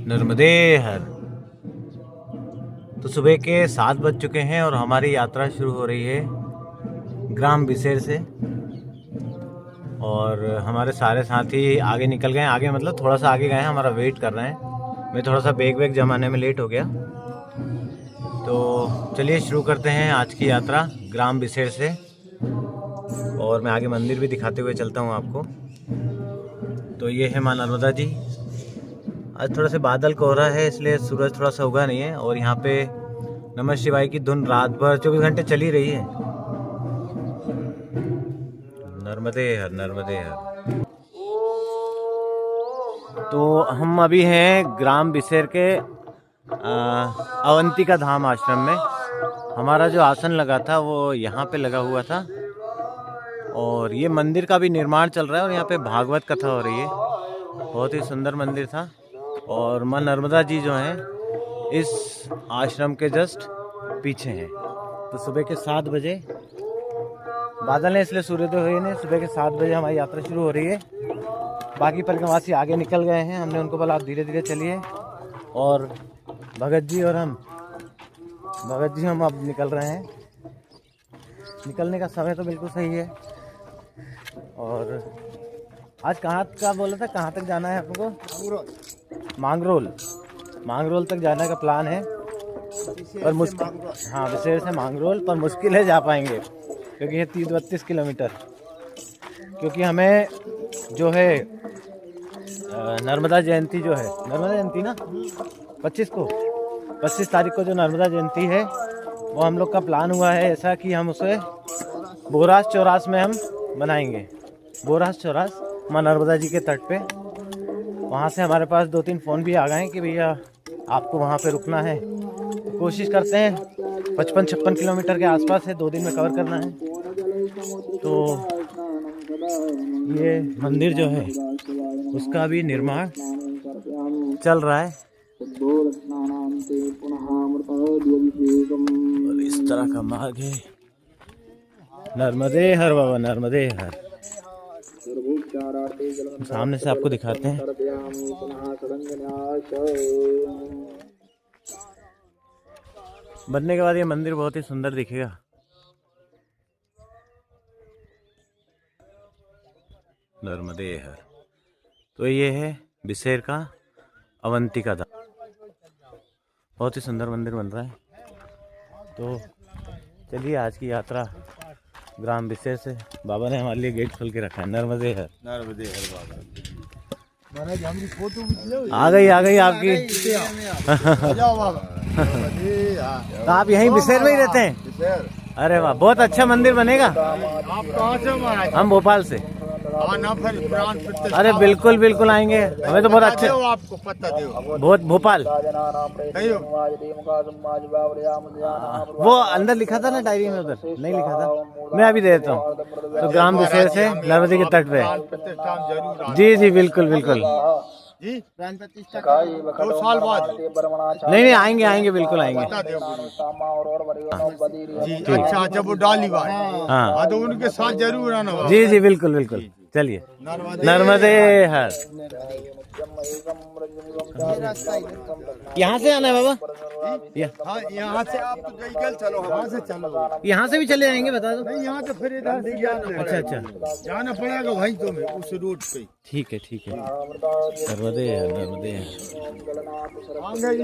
नर्मदे हर। तो सुबह के 7 बज चुके हैं और हमारी यात्रा शुरू हो रही है ग्राम बिसेर से। और हमारे सारे साथी आगे निकल गए हैं, आगे मतलब थोड़ा सा आगे गए हैं, हमारा वेट कर रहे हैं। मैं थोड़ा सा बैग वैग जमाने में लेट हो गया, तो चलिए शुरू करते हैं आज की यात्रा ग्राम बिसेर से। और मैं आगे मंदिर भी दिखाते हुए चलता हूँ आपको। तो ये है माँ नर्मदा जी। आज थोड़ा सा बादल कोहरा है, इसलिए सूरज थोड़ा सा उगा नहीं है। और यहाँ पे नमः शिवाय की धुन रात भर 24 घंटे चली रही है। नर्मदे हर, नर्मदे हर। तो हम अभी हैं ग्राम बिसेर के अवंतिका धाम आश्रम में। हमारा जो आसन लगा था वो यहाँ पे लगा हुआ था। और ये मंदिर का भी निर्माण चल रहा है और यहाँ पे भागवत कथा हो रही है। बहुत ही सुंदर मंदिर था। और माँ नर्मदा जी जो हैं इस आश्रम के जस्ट पीछे हैं। तो सुबह के 7 बजे बादल है, इसलिए सूर्योदय हुए नहीं। सुबह के 7 बजे हमारी यात्रा शुरू हो रही है। बाकी परिक्रमावासी आगे निकल गए हैं, हमने उनको बोला आप धीरे धीरे चलिए। और भगत जी हम अब निकल रहे हैं। निकलने का समय तो बिल्कुल सही है। और आज कहाँ का बोला था, कहाँ तक जाना है आपको? मांगरोल तक जाने का प्लान है। पर मुश्किल, हाँ बिसेर से मांगरोल, पर मुश्किल है जा पाएंगे क्योंकि ये 30-32 किलोमीटर। क्योंकि हमें जो है नर्मदा जयंती जो है, नर्मदा जयंती ना 25 तारीख को जो नर्मदा जयंती है वो हम लोग का प्लान हुआ है ऐसा कि हम उसे बोरास चौरास में हम बनाएंगे। बोरास चौरास माँ नर्मदा जी के तट पे। वहाँ से हमारे पास 2-3 फ़ोन भी आ गए हैं कि भैया आपको वहाँ पे रुकना है। तो कोशिश करते हैं, 55-56 किलोमीटर के आसपास है, 2 दिन में कवर करना है। तो ये मंदिर जो है उसका भी निर्माण चल रहा है। और इस तरह का मार्ग है। नर्मदे हर बाबा, नर्मदे हर। सामने से आपको दिखाते हैं। बनने के बाद ये मंदिर बहुत ही सुंदर दिखेगा। नर्मदे हर। तो ये है बिसेर का अवंतिका धाम। बहुत ही सुंदर मंदिर बन रहा है। तो चलिए आज की यात्रा ग्राम बिसेर से। बाबा ने हमारे लिए गेट खोल के रखा है। नर्मदे हर, नर्मदे हर बाबा। आ गई आपकी। तो आप यहीं बिसेर में ही रहते हैं? अरे वाह, बहुत अच्छा मंदिर बनेगा। आप कहाँ से महाराज? हम भोपाल से। अरे बिल्कुल आएंगे। हमें तो बहुत अच्छे, आपको पता दो बहुत भोपाल। वो अंदर लिखा था ना डायरी में, उधर नहीं लिखा था, मैं अभी दे देता हूँ। तो ग्राम बिसेर से नर्मदे के तट पे। जी बिल्कुल जी। 2 साल बाद नहीं आएंगे बिल्कुल आएंगे। जी अच्छा, जब वो डाली बात, हाँ तो उनके साथ जरूर आना। जी बिल्कुल। चलिए नर्मदे हर। यहाँ से आना है बाबा? यहाँ से आप चलो, वहाँ से चलो। यहाँ से भी चले आएंगे, बता दो। नहीं, यहाँ तो फिर इधर से अच्छा जाना पड़ेगा वहीं तो में उस रूट पे। ठीक है। नर्मदे हर।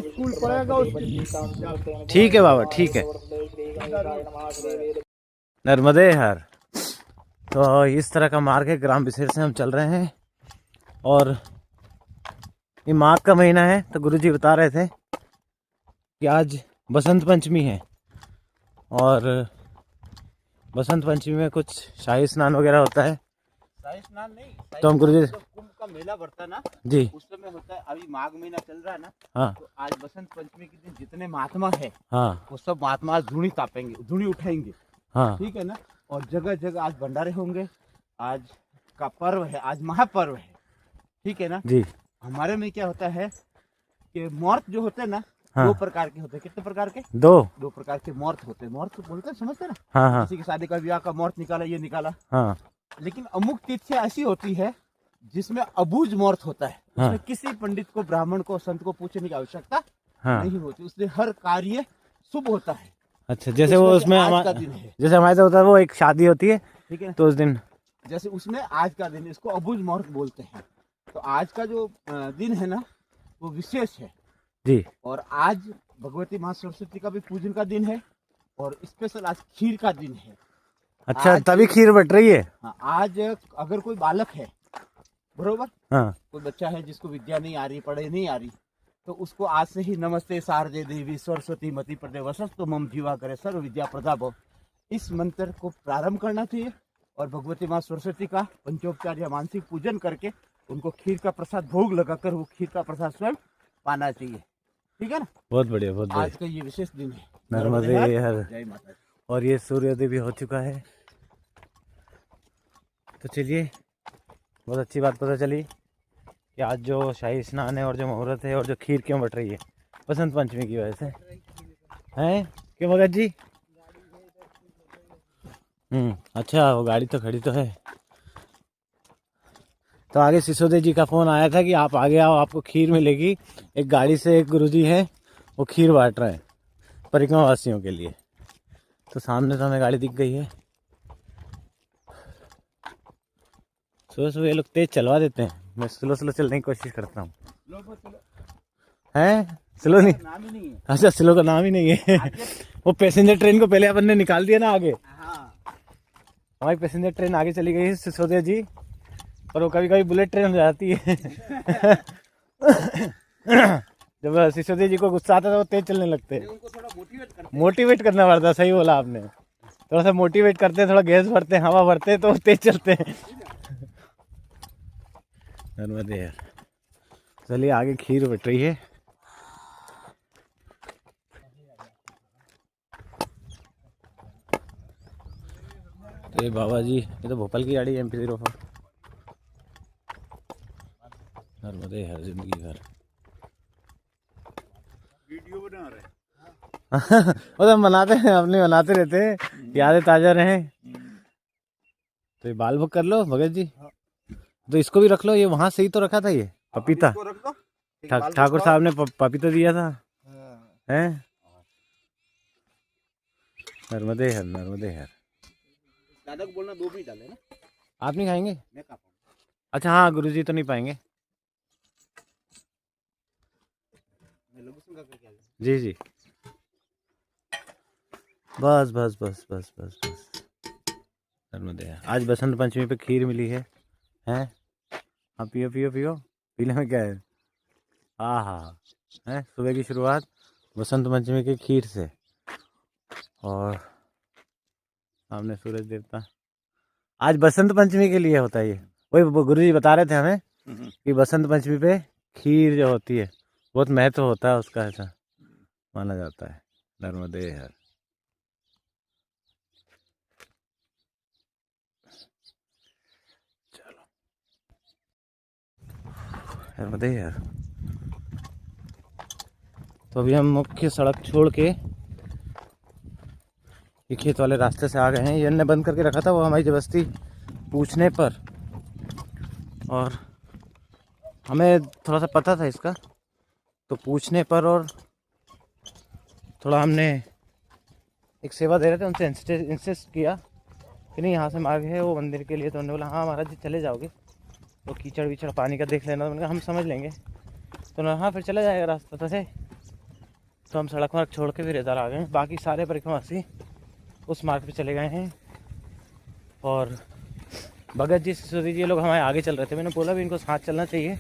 स्कूल पड़ेगा। ठीक है बाबा, ठीक है। नर्मदे हर। तो इस तरह का मार्ग है। ग्राम बिसेर से हम चल रहे हैं और ये माघ का महीना है। तो गुरुजी बता रहे थे कि आज बसंत पंचमी है और बसंत पंचमी में कुछ शाही स्नान वगैरह होता है। शाही स्नान नहीं, तो हम गुरुजी कुंभ का मेला बढ़ता है ना जी, उस समय होता है। अभी माघ महीना चल रहा है ना, हाँ तो आज बसंत पंचमी के दिन जितने महात्मा है हाँ वो सब महात्मा धूनी तापेंगे, धूनी उठाएंगे। हाँ ठीक है ना। और जगह जगह आज भंडारे होंगे। आज का पर्व है, आज महापर्व है। ठीक है ना जी। हमारे में क्या होता है कि मुहूर्त जो होते हैं ना, हाँ। 2 प्रकार के होते हैं। कितने प्रकार के? 2 प्रकार के मुहूर्त होते हैं। मुहूर्त बोलते हैं, समझते हैं ना? हाँ किसी की शादी का ब्याह का मुहूर्त निकाला, ये निकाला। हाँ लेकिन अमुक तिथियां ऐसी होती है जिसमें अबूझ मुहूर्त होता है, हाँ। उसमें किसी पंडित को, ब्राह्मण को, संत को पूछने की आवश्यकता हाँ। नहीं होती। उसमें हर कार्य शुभ होता है। अच्छा, जैसे वो उसमें से उसमें आज का दिन है, जैसे हमारे साथ होता है, वो एक शादी होती है ठीक है। तो उस दिन, जैसे उसमें आज का दिन, इसको अबुझ मुहूर्त बोलते हैं। तो आज का जो दिन है ना, वो विशेष है जी। और आज भगवती माँ सरस्वती का भी पूजन का दिन है और स्पेशल आज खीर का दिन है। अच्छा, आज- तभी खीर बट रही है। हाँ, आज अगर कोई बालक है, बरोबर, हाँ। कोई बच्चा है जिसको विद्या नहीं आ रही, पढ़ाई नहीं आ रही, तो उसको आज से ही नमस्ते शारदे देवी सरस्वती मति प्रदे वसस्तु मम जीवा करे सर्व विद्या प्रदा भव, इस मंत्र को प्रारंभ करना चाहिए और भगवती माँ सरस्वती का पंचोपचार या मानसिक पूजन करके उनको खीर का प्रसाद भोग लगाकर वो खीर का प्रसाद स्वयं पाना चाहिए। ठीक है ना। बहुत बढ़िया, बहुत बढ़िया। आज का ये विशेष दिन है। नर्मदे हर। जय माता दी। और ये सूर्योदय भी हो चुका है। तो चलिए, बहुत अच्छी बात पता चली कि आज जो शाही स्नान है और जो मुहूर्त है और जो खीर क्यों बट रही है, बसंत पंचमी की वजह से हैं। क्यों भगत जी? अच्छा, वो गाड़ी तो खड़ी तो है। तो आगे सिसोदे जी का फ़ोन आया था कि आप आगे आओ, आपको खीर मिलेगी। एक गाड़ी से एक गुरुजी है, वो खीर बांट रहे हैं परिक्रमा वासियों के लिए। तो सामने तो हमें गाड़ी दिख गई है। सुबह सुबह ये लोग तेज चलवा देते हैं, मैं स्लो स्लो चलने की कोशिश करता हूँ। हैं? स्लो नहीं, नाम ही नहीं है। अच्छा, स्लो का नाम ही नहीं है। वो पैसेंजर ट्रेन को पहले अपन ने निकाल दिया ना आगे। हाँ। हमारी पैसेंजर ट्रेन आगे चली गई है सिसोदिया जी, और वो कभी कभी बुलेट ट्रेन हो जाती है। जब सिसोदिया जी को गुस्सा आता है तो वो तेज चलने लगते हैं। उनको थोड़ा मोटिवेट करना पड़ता है, सही बोला आपने। थोड़ा सा मोटिवेट करते हैं, थोड़ा गैस भरते हैं, हवा भरते हैं तो तेज चलते हैं। नर्मदे यार। चलिए, आगे खीर बट रही है। तो ये बाबा जी, ये तो भोपाल की गाड़ी है, MP04। नर्मदे हर जिंदगी भर। वीडियो बना रहे हैं। वो तो हम बनाते हैं, अपने बनाते रहते हैं, यादें ताजा रहें। तो ये बाल बुक कर लो भगत जी। तो इसको भी रख लो, ये वहां से ही तो रखा था ये पपीता। ठाकुर साहब ने पपीता दिया था। हैं? नर्मदे हर, नर्मदे हर। दादा को बोलना 2 भी डाले ना। आप नहीं खाएंगे? मैं खा पाऊंगा। अच्छा, हाँ, गुरुजी तो नहीं पाएंगे। मैं लोगों से करके आ गया। जी जी, बस बस बस बस बस बस। नर्मदे हर। आज बसंत पंचमी पे खीर मिली है। हैं? हाँ, पियो पियो पियो, पीने में क्या है। हाँ हाँ, है सुबह की शुरुआत बसंत पंचमी की खीर से। और सामने सूरज देवता। आज बसंत पंचमी के लिए होता है ये। वही गुरुजी बता रहे थे हमें कि बसंत पंचमी पे खीर जो होती है बहुत महत्व होता है उसका, ऐसा माना जाता है। नर्मदे हर। चलो, नर्मदे हर। तो अभी हम मुख्य सड़क छोड़ के ये खेत वाले रास्ते से आ गए हैं। ये ने बंद करके रखा था वो हमारी जबरदस्ती पूछने पर, और हमें थोड़ा सा पता था इसका, तो पूछने पर और थोड़ा हमने एक सेवा दे रहे थे उनसे इंसिस्ट किया कि नहीं, यहाँ से मार्ग है वो मंदिर के लिए। तो उन्होंने बोला हाँ महाराज जी चले जाओगे, तो कीचड़ विचड़ पानी का देख लेना। तो उन्होंने कहा हम समझ लेंगे। तो उन्होंने हाँ फिर चला जाएगा रास्ता तो से। तो हम सड़क मार्ग छोड़ के फिर इधर आ गए। बाकी सारे परिक्रमावासी उस मार्ग पे चले गए हैं। और भगत जी, सिसोदी जी, ये लोग हमारे आगे चल रहे थे। मैंने बोला भी इनको साथ चलना चाहिए,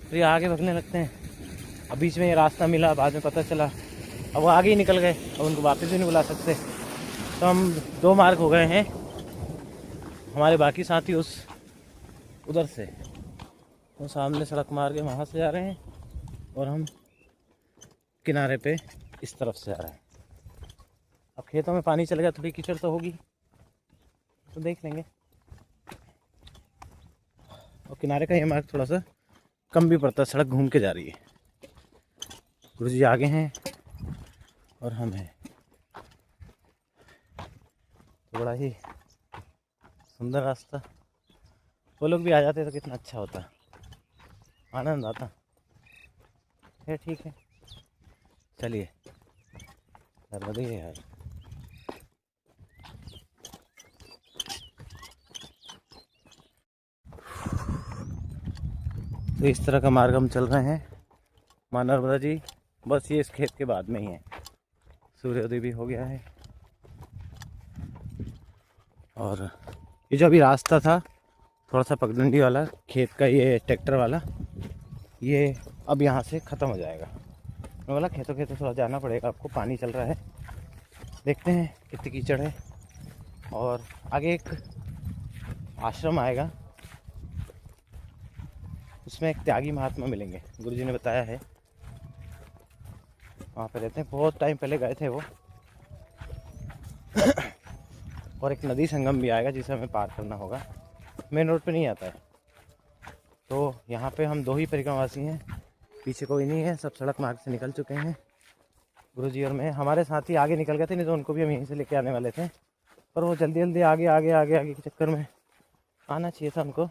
तो ये आगे भगने लगते हैं। अब बीच में ये रास्ता मिला, बाद में पता चला, अब वो आगे ही निकल गए, अब उनको वापस भी नहीं बुला सकते। तो हम 2 मार्ग हो गए हैं। हमारे बाकी साथी उस उधर से, वो सामने सड़क मार्ग है वहाँ से जा रहे हैं, और हम किनारे पे इस तरफ से आ रहे हैं। अब खेतों में पानी चल गया, थोड़ी कीचड़ तो होगी, तो देख लेंगे। और किनारे का ये मार्ग थोड़ा सा कम भी पड़ता है, सड़क घूम के जा रही है। गुरु जी आगे हैं और हम हैं। तो बड़ा ही सुंदर रास्ता। वो लोग भी आ जाते तो कितना अच्छा होता। आनंद आता है। ठीक है, चलिए नर्मदे यार। तो इस तरह का मार्ग हम चल रहे हैं माँ नर्मदा जी। बस ये इस खेत के बाद में ही है। सूर्योदय भी हो गया है। और ये जो अभी रास्ता था थोड़ा सा पगडंडी वाला खेत का, ये ट्रैक्टर वाला, ये अब यहाँ से ख़त्म हो जाएगा। मैं बोला खेतों थोड़ा जाना पड़ेगा आपको, पानी चल रहा है। देखते हैं कितनी कीचड़ है। और आगे एक आश्रम आएगा, उसमें एक त्यागी महात्मा मिलेंगे, गुरुजी ने बताया है। वहाँ पे रहते हैं, बहुत टाइम पहले गए थे वो। और एक नदी संगम भी आएगा जिसे हमें पार करना होगा, मेन रोड पे नहीं आता है। तो यहाँ पे हम 2 ही परिक्रमावासी हैं, पीछे कोई नहीं है, सब सड़क मार्ग से निकल चुके हैं। गुरुजी और मैं, हमारे साथी आगे निकल गए थे, नहीं तो उनको भी हम यहीं से लेके आने वाले थे, पर वो जल्दी जल्दी आगे के चक्कर में आना चाहिए था उनको।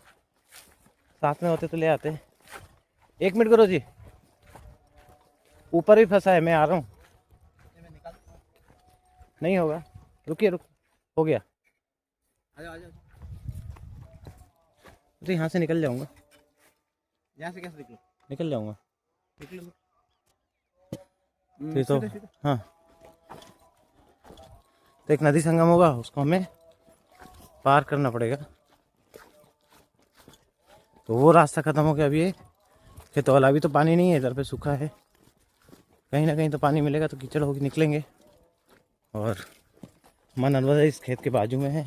साथ में होते तो ले आते। 1 मिनट गुरुजी, ऊपर भी फंसा है, मैं आ रहा हूँ। नहीं होगा, रुकिए हो गया। तो यहाँ से निकल जाऊँगा। यहाँ से कैसे निकलो? निकल जाऊँगा निकलो तो हाँ। तो एक नदी संगम होगा, उसको हमें पार करना पड़ेगा। तो वो रास्ता ख़त्म हो गया। अभी ये खेतों वाला, अभी तो पानी नहीं है, इधर पे सूखा है। कहीं ना कहीं तो पानी मिलेगा तो कीचड़ होगी, निकलेंगे। और माँ नर्मदा इस खेत के बाजू में है।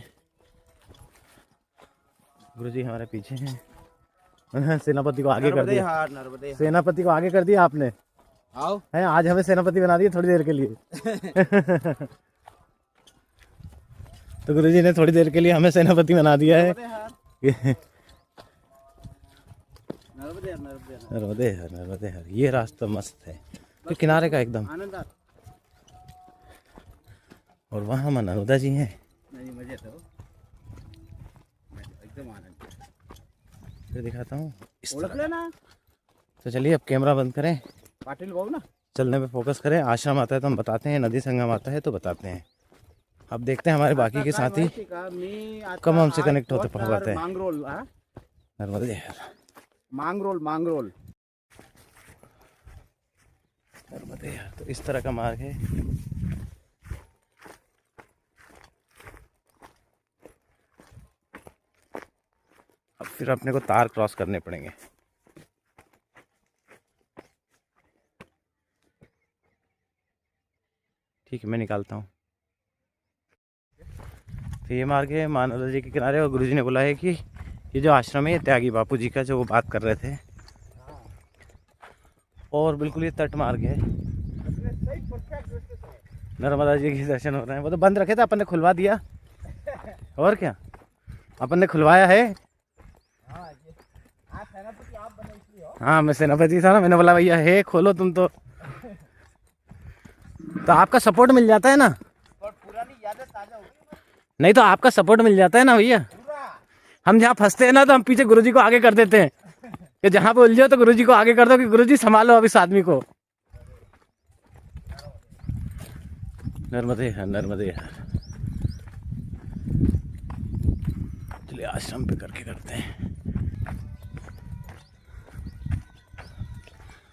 गुरुजी हमारे पीछे हैं। सेनापति को आगे कर दिया, सेनापति को आगे कर दिया आपने। आओ है, आज हमें सेनापति बना दिया थोड़ी देर के लिए। तो गुरुजी ने थोड़ी देर के लिए हमें सेनापति बना दिया है। नर्मदे हर, ये रास्ता मस्त है, तो किनारे का एकदम। और वहाँ माँ नर्मदा जी हैं। मजे तो एकदम आनंद। फिर दिखाता हूँ इस ओळख तरह। लेना। तो चलिए अब कैमरा बंद करें, पाटिल बाबू ना, चलने पे फोकस करें। आश्रम आता है तो हम बताते हैं, नदी संगम आता है तो बताते हैं। अब देखते हैं हमारे बाकी के साथी कब हमसे कनेक्ट होते पाते हैं। मांगरोल, नर्मदे हर, मांगरोल नर्मदे हर। तो इस तरह का मार्ग है। अब फिर अपने को तार क्रॉस करने पड़ेंगे। ठीक है, मैं निकालता हूँ। तो ये मार्ग है माँ नर्मदा जी के किनारे। और गुरुजी ने बोला है कि ये जो आश्रम है ये त्यागी बापू जी का, जो वो बात कर रहे थे। और बिल्कुल ये तट मार्ग है। नर्मदा जी के दर्शन हो रहे हैं। वो तो बंद रखे थे, अपन ने खुलवा दिया। और क्या, अपन ने खुलवाया है। हाँ, मैं सेनापति था ना, मैंने बोला भैया है खोलो तुम। तो आपका सपोर्ट मिल जाता है ना, पुरानी यादें ताजा हो गई। नहीं तो आपका सपोर्ट मिल जाता है ना भैया। हम जहाँ फंसते हैं ना तो हम पीछे गुरुजी को आगे कर देते हैं कि जहाँ पे उलझो तो गुरुजी को आगे कर दो कि गुरुजी संभालो अब इस आदमी को। नर्मदे हर। चलिए आश्रम पे करके करते हैं।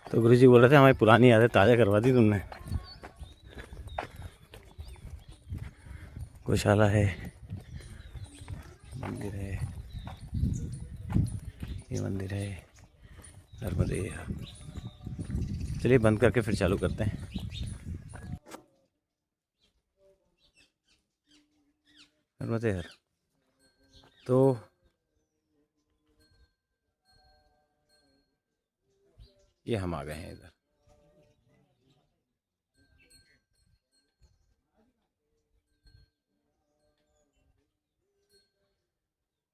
तो गुरुजी बोल रहे थे हमारी पुरानी यादें ताज़ा करवा दी तुमने। गौशाला है, मंदिर है, ये मंदिर है। नर्मदे हर। चलिए बंद करके फिर चालू करते हैं। नर्मदे हर। तो ये हम आ गए हैं इधर।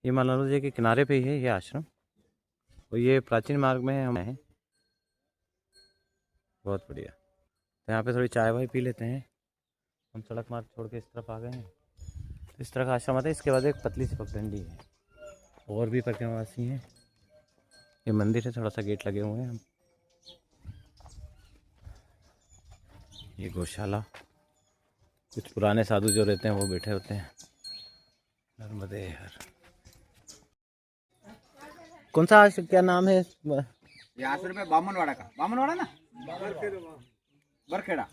ये माँ नर्मदा जी के किनारे पे ही है ये आश्रम। और ये प्राचीन मार्ग में है, हम हैं। बहुत बढ़िया। तो यहाँ पे थोड़ी चाय वाय पी लेते हैं। हम सड़क मार्ग छोड़ के इस तरफ आ गए हैं। तो इस तरह का आश्रम आता है। इसके बाद एक पतली सी पगडंडी है। और भी परिक्रमावासी हैं, ये मंदिर है, थोड़ा सा गेट लगे हुए हैं। ये गौशाला, कुछ पुराने साधु जो रहते हैं वो बैठे होते हैं। नर्मदे हर। कौन सा क्या नाम है? ये आश्रम है बामनवाड़ा का, बामनवाड़ा ना, बरखेड़ा।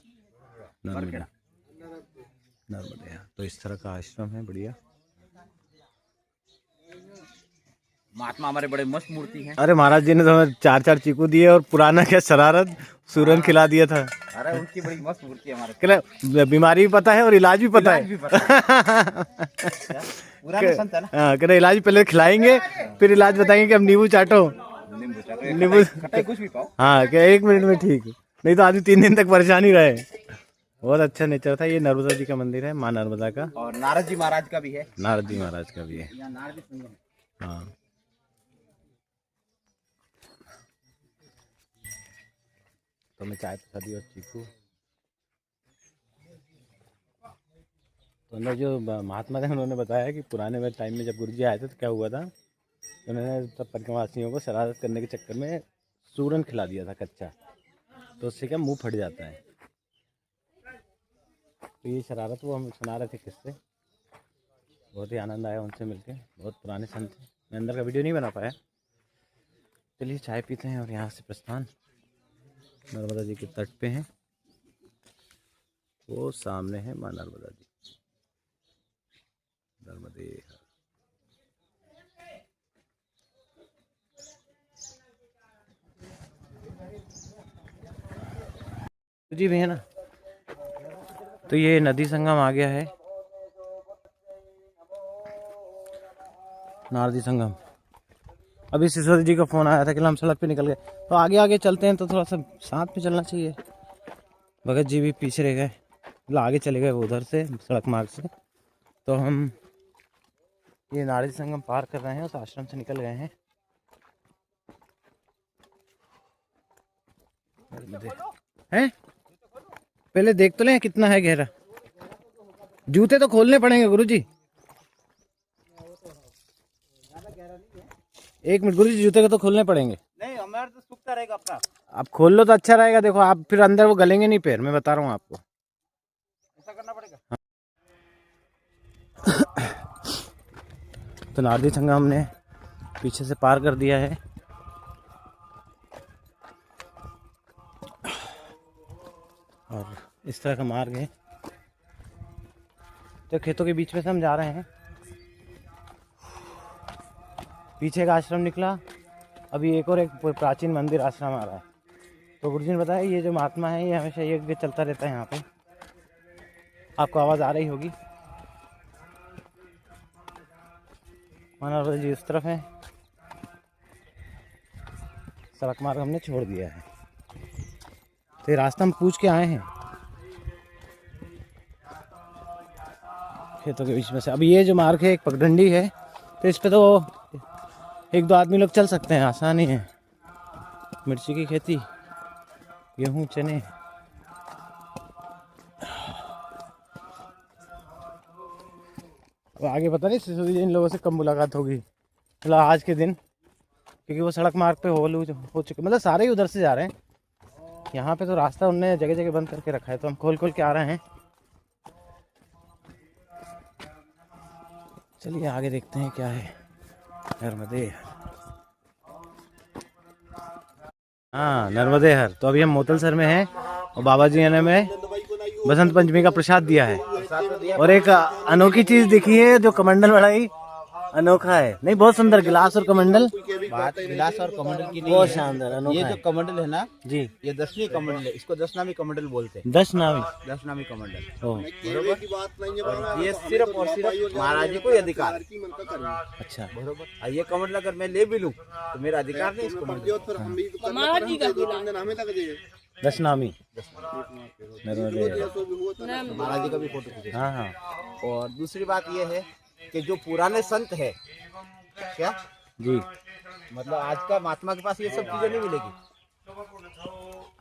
नर्मदे नर्मदे हर। तो इस तरह का आश्रम है, बढ़िया। महात्मा हमारे बड़े मस्त मूर्ति हैं। अरे महाराज जी ने तो हमें 4-4 चीकू दिए और पुराना क्या शरारत सूरन खिला दिया था। अरे उनकी बड़ी मस्त मूर्ति है हमारे। क्या बीमारी भी पता है और इलाज भी पता है। पुराने संत है ना। हाँ, कह रहे इलाज पहले खिलाएंगे फिर इलाज बताएंगे कि अब नींबू चाटो, नींबू कुछ भी पाओ। हाँ, क्या 1 मिनट में ठीक, नहीं तो आदमी 3 दिन तक परेशान ही रहे। बहुत अच्छा नेचर था। ये नर्मदा जी का मंदिर है, माँ नर्मदा का। और नारद जी महाराज का भी है। नारद जी महाराज का भी है। यहाँ नारद जी संगम है। हाँ, तो मैं चाय पिला दी और चीकू। तो अंदर जो महात्मा थे उन्होंने बताया कि पुराने में टाइम में जब गुरु जी आए थे तो क्या हुआ था, तो उन्होंने सब परिक्रमावासियों को शरारत करने के चक्कर में सूरन खिला दिया था कच्चा, तो उससे क्या मुंह फट जाता है। तो ये शरारत वो हम सुना रहे थे किससे। बहुत ही आनंद आया उनसे मिलके, बहुत पुराने संत थे। मैं अंदर का वीडियो नहीं बना पाया। चलिए चाय पीते हैं और यहाँ से प्रस्थान। नर्मदा जी के तट पे हैं, वो सामने है माँ नर्मदा जी। नर्मदे जी भी है ना। तो ये नदी संगम आ गया है, नारदी संगम। अभी सिसोदी जी का फोन आया था कि हम सड़क पे निकल गए, तो आगे आगे चलते हैं तो थोड़ा सा साथ में चलना चाहिए। भगत जी भी पीछे रह गए, मतलब आगे चले गए वो उधर से सड़क मार्ग से। तो हम ये नारदी संगम पार कर रहे हैं, उस आश्रम से निकल गए हैं। हैं? पहले देख तो लें कितना है गहरा। जूते तो खोलने पड़ेंगे गुरुजी। 1 मिनट गुरुजी, जूते को तो खोलने पड़ेंगे। नहीं, हमारा तो सूखता रहेगा अपना। आप खोल लो तो अच्छा रहेगा। देखो आप फिर अंदर वो गलेंगे नहीं पैर, मैं बता रहा हूँ आपको। ऐसा करना पड़ेगा। तो नारदी संगम हमने पीछे से पार कर दिया है। और इस तरह का मार्ग है, तो खेतों के बीच में से हम जा रहे हैं। पीछे का आश्रम निकला, अभी एक और एक प्राचीन मंदिर आश्रम आ रहा है। तो गुरुजी ने बताया ये जो महात्मा है ये हमेशा यज्ञ चलता रहता है यहाँ पे। आपको आवाज़ आ रही होगी। मनोहर जी उस तरफ है, सड़क मार्ग हमने छोड़ दिया है। तो ये रास्ता हम पूछ के आए हैं खेतों के बीच में से। अभी ये जो मार्ग है एक पगडंडी है, तो इस पे तो 1-2 आदमी लोग चल सकते हैं, आसानी है। मिर्ची की खेती, गेहूँ, चने। आगे पता नहीं सिसोदी जी इन लोगों से कब मुलाकात होगी, मतलब आज के दिन, क्योंकि वो सड़क मार्ग पे हो चुके, मतलब सारे ही उधर से जा रहे हैं। यहाँ पे तो रास्ता उनने जगह जगह बंद करके रखा है, तो हम खोल खोल के आ रहे हैं। चलिए आगे देखते हैं क्या है। नर्मदे, हाँ नर्मदे हर। तो अभी हम मोतलसर में हैं और बाबा जी ने हमें बसंत पंचमी का प्रसाद दिया है। और एक अनोखी चीज दिखी है, जो कमंडल बड़ा ही अनोखा है। नहीं, बहुत सुंदर गिलास और कमंडल। बात गिलास और कमंडल की नहीं बहुत है। शानदार अनोखा ये है। जो कमंडल है ना जी, ये 10वीं कमंडल है, इसको 10नामी कमंडल बोलते हैं। 10 नामी। 10नामी कमंडल। ओह, बरोबर। ये सिर्फ और सिर्फ महाराज जी को ही अधिकार है। अच्छा। बरोबर। और ये कमंडल अगर मैं ले भी लूं तो मेरा अधिकार नहीं इसको। 10 नामी नर्मदे हर। महाराज जी का भी फोटो खींचे। हाँ हाँ। और दूसरी बात ये है कि जो पुराने संत है, क्या जी, मतलब आज का महात्मा के पास ये सब चीजें नहीं मिलेगी।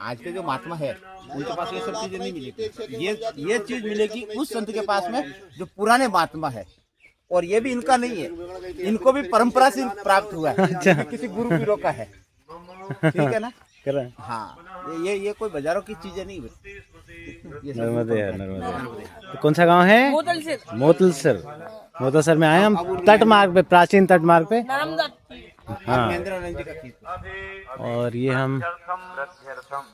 आज के जो महात्मा है उनके पास ये सब चीजें नहीं मिलेगी। ये चीज मिलेगी उस संत के पास में जो पुराने महात्मा है। और ये भी इनका नहीं है, इनको भी परंपरा से प्राप्त हुआ है। ये किसी गुरु पीरों का है, ठीक है ना। कर रहे हैं। हाँ, ये कोई बाजारों की चीजें नहीं है। ये सब नर्मदे है, नर्मदे है। तो कौन सा गांव है? मोतलसर। मोतलसर में आए हम, तट मार्ग पे, प्राचीन तट मार्ग पे। हाँ, महेंद्रानंद जी का खेत। और ये हम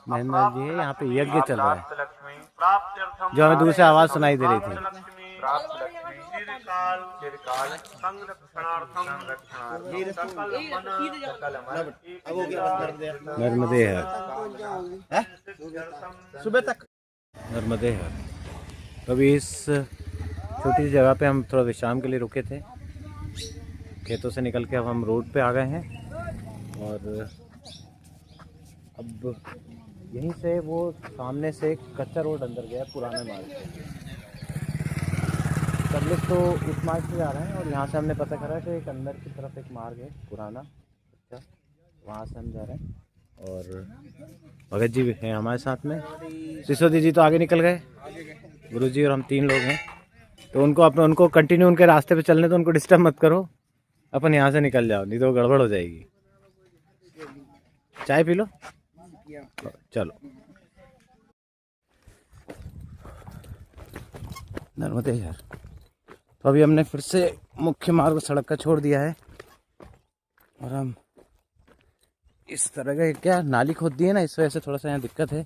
महेंद्र जी है, यहाँ पे यज्ञ चल रहा है, जो हमें दूर से आवाज सुनाई दे रही थी। नर्मदे है, सुबह तक नर्मदे है। अभी इस छोटी सी जगह पे हम थोड़ा विश्राम के लिए रुके थे। खेतों से निकल के अब हम रोड पे आ गए हैं, और अब यहीं से वो सामने से एक कच्चा रोड अंदर गया पुराने मार्ग से। सब लोग तो उस मार्ग से जा रहे हैं, और यहाँ से हमने पता करा कि एक अंदर की तरफ एक मार्ग है पुराना कच्चा, वहाँ से हम जा रहे हैं। और भगत जी भी हैं हमारे साथ में, सिसोदी जी तो आगे निकल गए, गुरु जी और हम 3 लोग हैं। तो उनको कंटिन्यू उनके रास्ते पे चलने, तो उनको डिस्टर्ब मत करो, अपन यहाँ से निकल जाओ, नहीं तो गड़बड़ हो जाएगी। चाय पी लो, चलो। नर्मदे यार, तो अभी हमने फिर से मुख्य मार्ग सड़क का छोड़ दिया है, और हम इस तरह का क्या नाली खोद दी है ना, इस वजह से थोड़ा सा यहाँ दिक्कत है।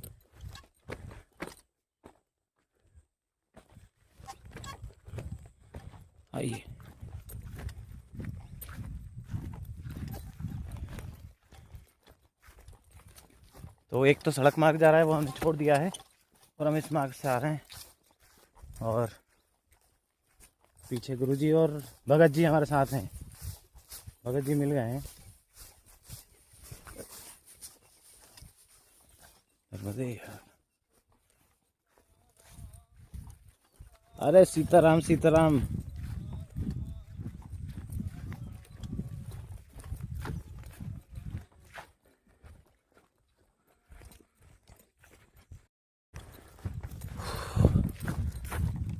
आइए, तो एक तो सड़क मार्ग जा रहा है, वो हमने छोड़ दिया है, और हम इस मार्ग से आ रहे हैं। और पीछे गुरुजी और भगत जी हमारे साथ हैं, भगत जी मिल गए हैं। अरे सीताराम सीताराम।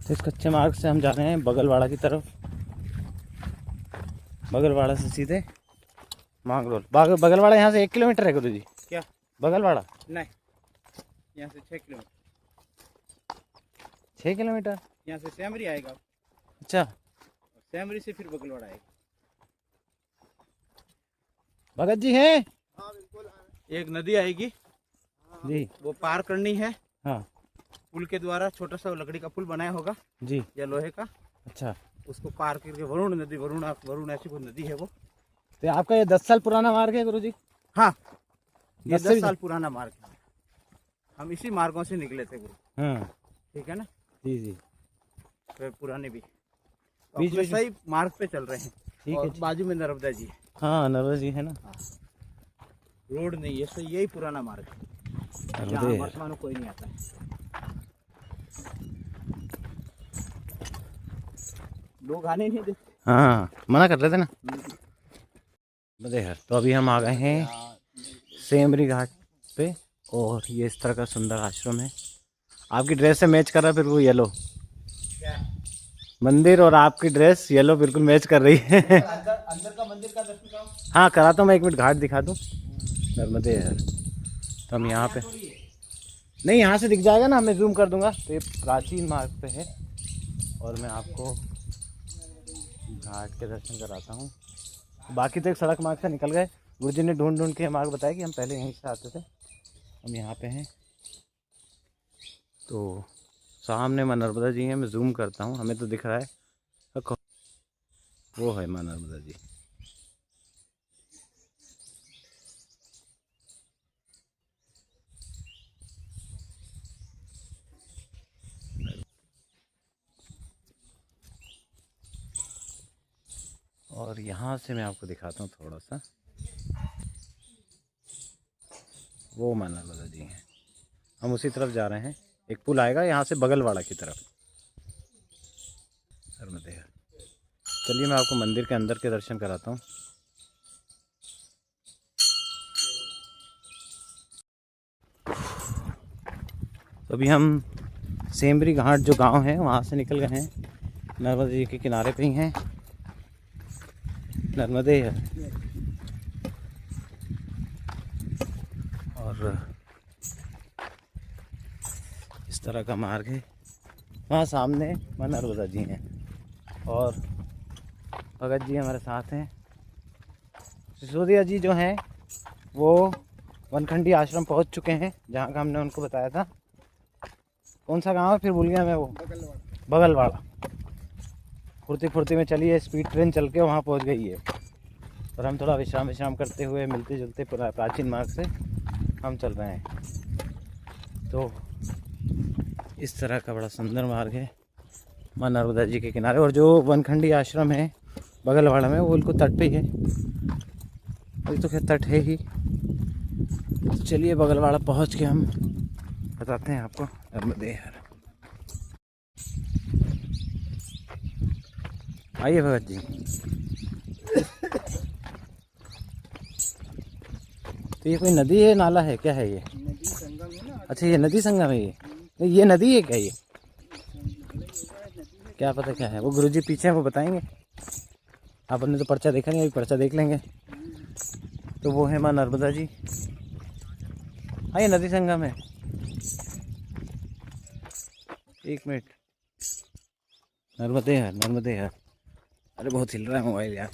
इस कच्चे मार्ग से हम जा रहे हैं बगलवाड़ा की तरफ। बगलवाड़ा से सीधे मांगरोल। बगलवाड़ा यहाँ से 1 किलोमीटर है गुरु जी। क्या बगलवाड़ा? नहीं, यहाँ से 6 किलोमीटर। 6 किलोमीटर? यहाँ से सैमरी आएगा। अच्छा, सैमरी से फिर बगलवाड़ा आएगा। भगत जी हैं? हाँ बिल्कुल। एक नदी आएगी जी, वो पार करनी है। हाँ, पुल के द्वारा छोटा सा लकड़ी का पुल बनाया होगा जी, या लोहे का। अच्छा, उसको पार करके वरुण नदी, वरुण ऐसी कोई नदी है वो। तो आपका ये 10 साल पुराना मार्ग है गुरु जी? हाँ, ये 10 10 साल पुराना मार्ग है। हम इसी मार्गों से निकले थे गुरु। हाँ, ठीक है ना। जी जी, फिर पुराने भी बीच में सही मार्ग पे चल रहे हैं। ठीक और है। बाजू में नर्मदा जी है। हाँ, नर्मदा जी है ना। रोड नहीं है, सही यही पुराना मार्ग है, जहाँ वर्तमान में कोई नहीं आता है। लोग आने नहीं देते। हाँ, मना कर रहे थे ना। है। तो अभी हम आ गए हैं सेमरी घाट पे, और ये इस तरह का सुंदर आश्रम है। आपकी ड्रेस से मैच कर रहा है फिर वो येलो मंदिर, और आपकी ड्रेस येलो बिल्कुल मैच कर रही है। अंदर का मंदिर का दर्शन कराओ। हाँ, कराता हूँ मैं, 1 मिनट घाट दिखा दूँ। नर्मदे है। तो हम यहाँ पे नहीं, यहाँ से दिख जाएगा ना, मैं जूम कर दूंगा। तो ये प्राचीन मार्ग पे है, और मैं आपको घाट के दर्शन कराता हूँ। बाकी तो एक सड़क मार्ग से निकल गए। गुरुजी ने ढूंढ के मार्ग बताया कि हम पहले यहीं से आते थे। हम यहाँ पे हैं, तो सामने माँ नर्मदा जी हैं। मैं जूम करता हूँ, हमें तो दिख रहा है, वो है माँ नर्मदा जी। और यहाँ से मैं आपको दिखाता हूँ थोड़ा सा, वो माँ नर्मदा जी हैं। हम उसी तरफ जा रहे हैं, एक पुल आएगा यहाँ से बगलवाड़ा की तरफ। नर्मदे। चलिए मैं आपको मंदिर के अंदर के दर्शन कराता हूँ। तो अभी हम सेमरी घाट जो गांव है वहाँ से निकल गए हैं, नर्मदा जी के किनारे पे ही हैं। नर्मदे है। और इस तरह का मार्ग है। वहाँ सामने माँ नर्मदा जी हैं और भगत जी हमारे साथ हैं। सिसोदिया जी जो हैं वो वनखंडी आश्रम पहुँच चुके हैं, जहाँ का हमने उनको बताया था। कौन सा गांव है फिर भूल गया मैं, वो बगलवाड़ा। फुर्ती फुर्ती में चलिए, स्पीड ट्रेन चल के वहाँ पहुँच गई है। और हम थोड़ा विश्राम करते हुए मिलते जुलते प्राचीन मार्ग से हम चल रहे हैं। तो इस तरह का बड़ा सुंदर मार्ग है माँ नर्मदा जी के किनारे। और जो वनखंडी आश्रम है बगलवाड़ा में वो बिल्कुल तट पे ही है। अभी तो खैर तट है ही। तो चलिए बगलवाड़ा पहुँच के हम बताते हैं आपको नर्मदे हर। आइए भगत जी। तो ये कोई नदी है नाला है क्या है ये? नदी संगम है ना। अच्छा ये नदी संगम है ये नदी है क्या ये? क्या पता क्या है, वो गुरुजी पीछे हैं वो बताएंगे। आपने तो पर्चा देखा नहीं, अभी पर्चा देख लेंगे। तो वो है माँ नर्मदा जी। हाँ ये नदी संगम है। एक मिनट, नर्मदे है। अरे बहुत हिल रहा है मोबाइल यार।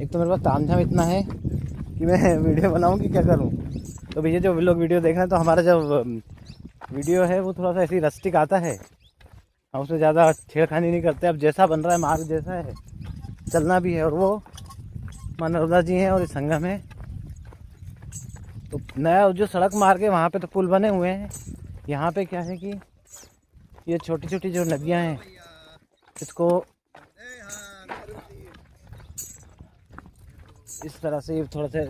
एक तो मेरे पास तामझाम इतना है कि मैं वीडियो बनाऊं कि क्या करूं। तो भैया जो लोग वीडियो देख रहे हैं, तो हमारा जो वीडियो है वो थोड़ा सा ऐसी रस्टिक आता है, हम उसमें ज़्यादा छेड़खानी नहीं करते। अब जैसा बन रहा है मार्ग जैसा है चलना भी है। और वो माँ नर्मदा जी हैं और इस संगम है। तो नया जो सड़क मार्ग है वहाँ पे तो पुल बने हुए हैं। यहाँ पे क्या है कि ये छोटी छोटी जो नदियाँ हैं इसको इस तरह से थोड़ा सा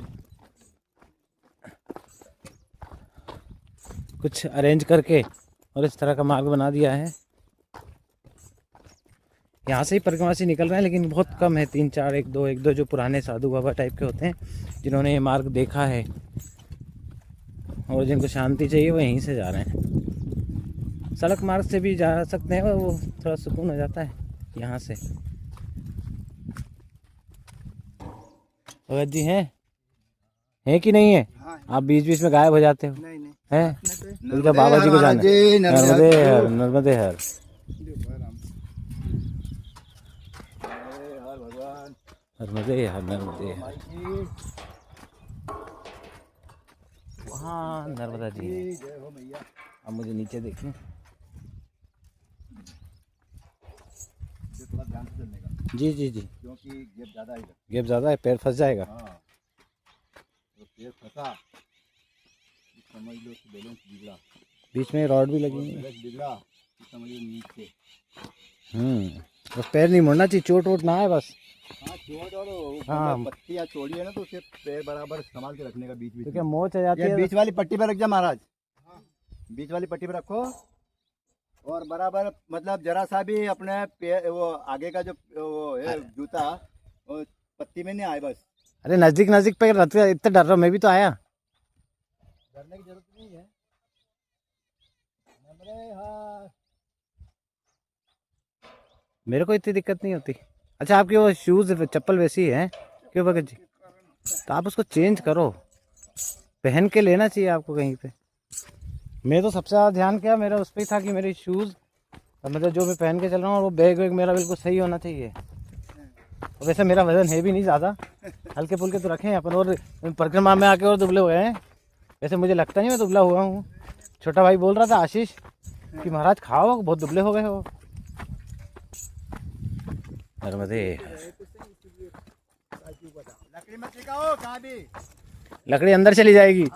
कुछ अरेंज करके और इस तरह का मार्ग बना दिया है। यहाँ से ही परिक्रमा से निकल रहे हैं, लेकिन बहुत कम है। 3-4 एक दो जो पुराने साधु बाबा टाइप के होते हैं जिन्होंने ये मार्ग देखा है और जिनको शांति चाहिए वो यहीं से जा रहे हैं। सड़क मार्ग से भी जा सकते हैं और वो थोड़ा सुकून हो जाता है यहाँ से। भगत जी हैं कि नहीं है? आप बीच बीच में गायब हो जाते हो। नहीं नहीं हैं तो बाबा जी को जाना है। नर्मदे हर। नर्मदे हर। वहाँ नर्मदा जी है। अब मुझे नीचे देखें। थोड़ा ध्यान से चलने का, जी क्योंकि गैप ज़्यादा है, पैर फंस जाएगा। हाँ, तो पैर फंसा समझ लो कि बैलेंस बिगड़ा। बीच में रॉड भी लगी है। बिगड़ा समझ लो नीचे। बस पैर नहीं मुड़ना चाहिए, चोट वोट ना है बस। हाँ चोट और हाँ पट्टियाँ छोड़ी है ना, तो उसे पैर बराबर संभाल के रखने का बीच बीच। तो क्या मोच आ जाती है? बीच वाली पट्टी पे रख जा महाराज, बीच वाली पट्टी पे रखो और बराबर मतलब जरा सा भी अपने पैर वो आगे का जो वो है जूता वो पत्ती में नहीं आए बस। अरे नजदीक पे रहते, इतना डर रहा मैं भी तो आया। डरने की जरूरत नहीं है। मेरे को इतनी दिक्कत नहीं होती। अच्छा आपकी वो शूज़ चप्पल वैसी है क्यों भगत जी? तो आप उसको चेंज करो, पहन के लेना चाहिए आपको कहीं पे। मैं तो सबसे ज़्यादा ध्यान किया मेरा उस पर ही था कि मेरी शूज़ मतलब जो मैं पहन के चल रहा हूँ और वो बैग वैग मेरा बिल्कुल सही होना चाहिए। और वैसे मेरा वज़न है भी नहीं ज़्यादा, हल्के फुल्के तो रखे हैं अपन। और परिक्रमा में आके और दुबले हुए हैं। वैसे मुझे लगता नहीं मैं दुबला हुआ हूँ। छोटा भाई बोल रहा था आशीष कि महाराज खाओ बहुत दुबले हो गए हो। नर्मदे लकड़ी मत निकालो कहाँ भी, लकड़ी अंदर चली जाएगी।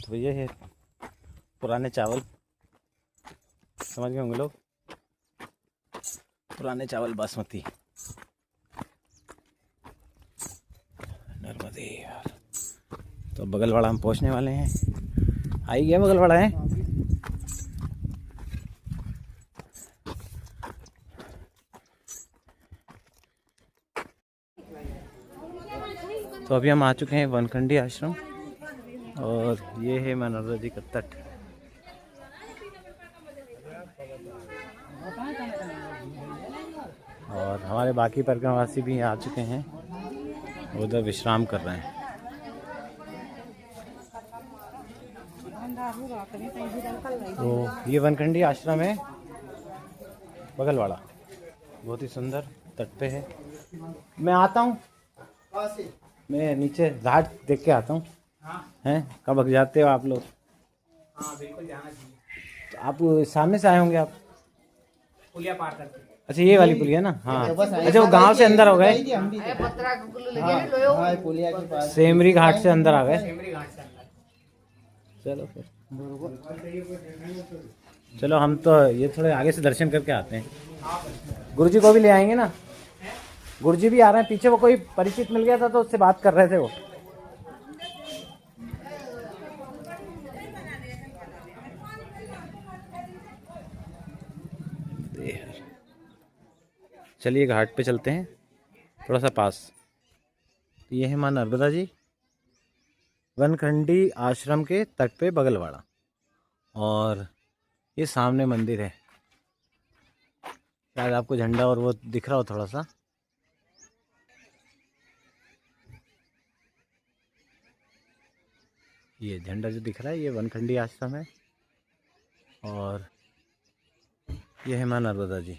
तो ये है पुराने चावल, समझ गए होंगे लोग, पुराने चावल बासमती। नर्मदे यार। तो बगलवाड़ा हम पहुंचने वाले हैं। आ ही गया बगलवाड़ा है। तो अभी हम आ चुके हैं वनखंडी आश्रम और ये है माँ नर्मदा जी का तट। हमारे बाकी परिक्रमावासी भी आ चुके हैं, उधर विश्राम कर रहे हैं। तो ये वनखंडी आश्रम है बगलवाड़ा, बहुत ही सुंदर तट पे है। मैं आता हूँ, मैं नीचे घाट देख के आता हूँ। हैं कब जाते हो आप लोग? हाँ बिल्कुल जाना चाहिए। तो आप सामने से आए होंगे आप? पुलिया पार करके। अच्छा ये वाली पुलिया ना? हाँ अच्छा, वो गांव से अंदर हो गए, सेमरी घाट से अंदर आ गए। सेमरी घाट से अंदर। चलो फिर, चलो हम तो ये थोड़े आगे से दर्शन करके आते हैं। गुरुजी को भी ले आएंगे ना, गुरुजी भी आ रहे हैं पीछे। वो कोई परिचित मिल गया था तो उससे बात कर रहे थे वो। चलिए घाट पे चलते हैं थोड़ा सा पास। तो ये है माँ नर्मदा जी, वनखंडी आश्रम के तट पे बगलवाड़ा, और ये सामने मंदिर है। शायद आपको झंडा और वो दिख रहा हो थोड़ा सा। ये झंडा जो दिख रहा है ये वनखंडी आश्रम है, और ये है माँ नर्मदा जी।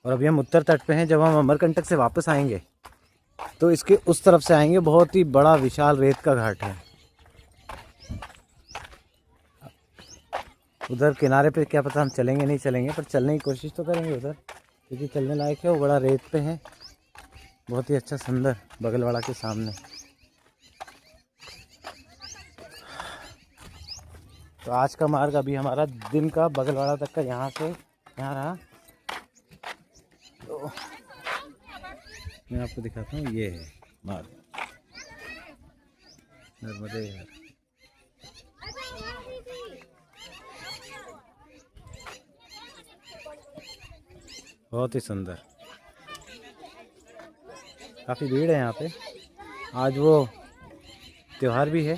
और अभी हम उत्तर तट पे हैं। जब हम अमरकंटक से वापस आएंगे तो इसके उस तरफ से आएंगे, बहुत ही बड़ा विशाल रेत का घाट है। उधर किनारे पे क्या पता हम चलेंगे नहीं चलेंगे, पर चलने की कोशिश तो करेंगे उधर, क्योंकि चलने लायक है। वो बड़ा रेत पे है, बहुत ही अच्छा सुंदर, बगलवाड़ा के सामने। तो आज का मार्ग अभी हमारा दिन का बगलवाड़ा तक का यहाँ से यहाँ रहा। तो मैं आपको दिखाता हूँ, ये है मार्ग नर्मदे। बहुत ही सुंदर, काफ़ी भीड़ है यहाँ पे। आज वो त्योहार भी है,